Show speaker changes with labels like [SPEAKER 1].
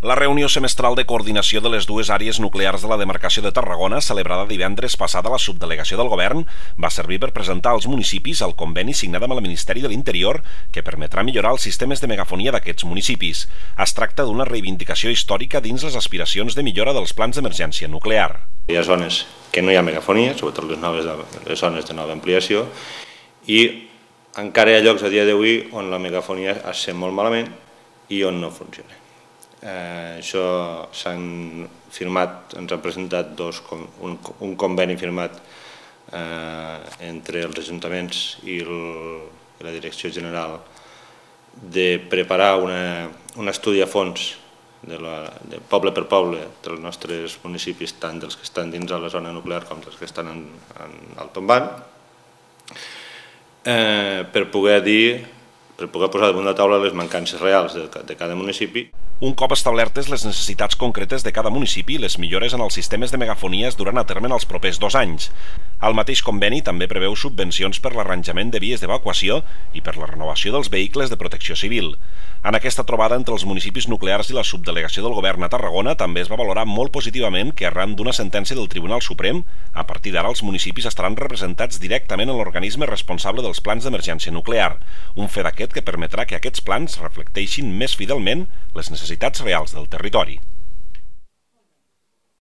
[SPEAKER 1] La reunió semestral de coordinació de les dues àrees nuclears de la demarcació de Tarragona, celebrada divendres passat a la subdelegació del Govern, va servir per presentar als municipis el conveni signat amb el Ministeri de l'Interior que permetrà millorar els sistemes de megafonia d'aquests municipis. Es tracta d'una reivindicació històrica dins les aspiracions de millora dels plans d'emergència nuclear.
[SPEAKER 2] Hi ha zones que no hi ha megafonia, sobretot les zones de nova ampliació, i encara hi ha llocs a dia d'avui on la megafonia es sent molt malament i on no funciona. Això s'han firmat, ens han presentat un conveni firmat entre els ajuntaments i la Direcció General de preparar un estudi a fons de poble per poble dels nostres municipis, tant dels que estan dins de la zona nuclear com dels que estan al tombant, per poder posar damunt la taula les mancances reals de cada municipi.
[SPEAKER 1] Un cop establertes les necessitats concretes de cada municipi, les millores en els sistemes de megafonia es duran a terme en els propers 2 anys. El mateix conveni també preveu subvencions per l'arranjament de vies d'evacuació i per la renovació dels vehicles de protecció civil. En aquesta trobada entre els municipis nuclears i la subdelegació del Govern a Tarragona també es va valorar molt positivament que arran d'una sentència del Tribunal Suprem, a partir d'ara els municipis estaran representats directament en l'organisme responsable dels plans d'emergència nuclear, un fet d'aquest que permetrà que aquests plans reflecteixin més fidelment les necessitats reals del territori.